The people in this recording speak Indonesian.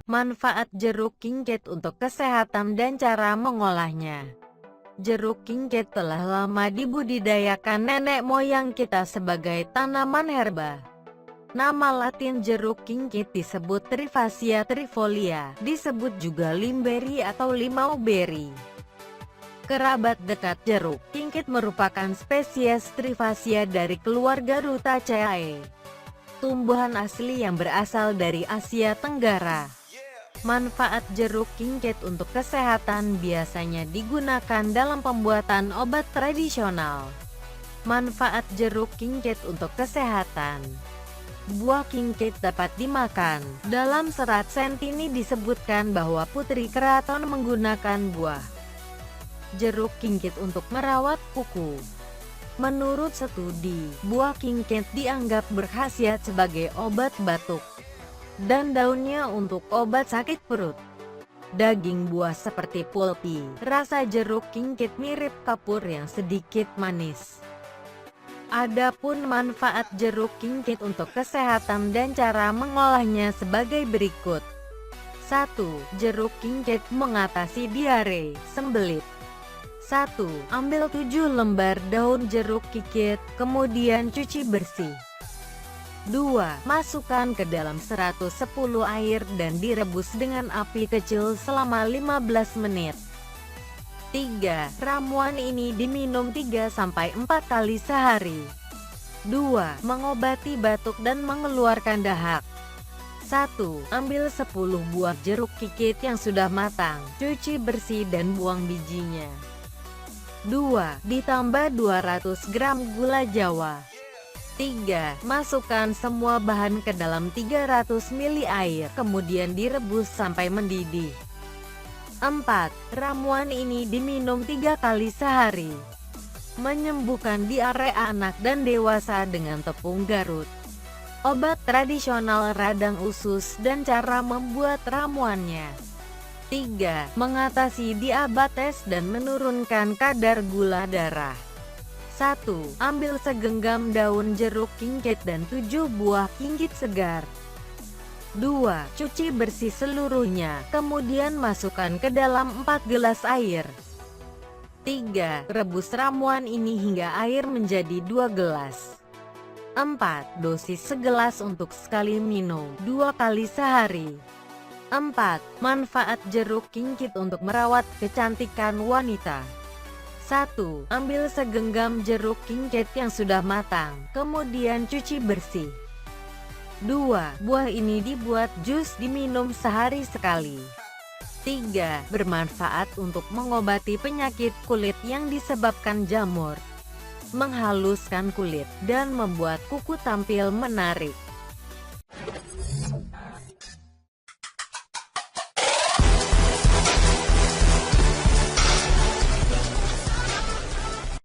Manfaat jeruk kimchi untuk kesehatan dan cara mengolahnya. Jeruk kimchi telah lama dibudidayakan nenek moyang kita sebagai tanaman herba. Nama latin jeruk kimchi disebut Trifasia trifolia, disebut juga limberry atau limau berry. Kerabat dekat jeruk kimchi merupakan spesies Trifasia dari keluarga Rutaceae. Tumbuhan asli yang berasal dari Asia Tenggara. Manfaat jeruk kimchi untuk kesehatan biasanya digunakan dalam pembuatan obat tradisional. Manfaat jeruk kimchi untuk kesehatan. Buah kimchi dapat dimakan. Dalam serat Sentini disebutkan bahwa Putri Keraton menggunakan buah jeruk kimchi untuk merawat kuku. Menurut studi, buah kimchi dianggap berkhasiat sebagai obat batuk, dan daunnya untuk obat sakit perut. Daging buah seperti pulpi, rasa jeruk kimchi mirip kapur yang sedikit manis. Adapun manfaat jeruk kimchi untuk kesehatan dan cara mengolahnya sebagai berikut. 1. Jeruk kimchi mengatasi diare, sembelit. 1. Ambil 7 lembar daun jeruk kimchi, kemudian cuci bersih. 2. Masukkan ke dalam 110 air dan direbus dengan api kecil selama 15 menit. 3. Ramuan ini diminum 3-4 kali sehari. 2. Mengobati batuk dan mengeluarkan dahak. 1. Ambil 10 buah jeruk kimchi yang sudah matang, cuci bersih dan buang bijinya. 2. Ditambah 200 gram gula Jawa. 3. Masukkan semua bahan ke dalam 300 ml air, kemudian direbus sampai mendidih. 4. Ramuan ini diminum 3 kali sehari. Menyembuhkan diare anak dan dewasa dengan tepung Garut. Obat tradisional radang usus dan cara membuat ramuannya. 3. Mengatasi diabetes dan menurunkan kadar gula darah. 1. Ambil segenggam daun jeruk kimchi dan 7 buah kimchi segar. 2. Cuci bersih seluruhnya, kemudian masukkan ke dalam 4 gelas air. 3. Rebus ramuan ini hingga air menjadi 2 gelas. 4. Dosis segelas untuk sekali minum, 2 kali sehari. 4. Manfaat jeruk kimchi untuk merawat kecantikan wanita. 1. Ambil segenggam jeruk kimchi yang sudah matang, kemudian cuci bersih. 2. Buah ini dibuat jus diminum sehari sekali. 3. Bermanfaat untuk mengobati penyakit kulit yang disebabkan jamur, menghaluskan kulit, dan membuat kuku tampil menarik.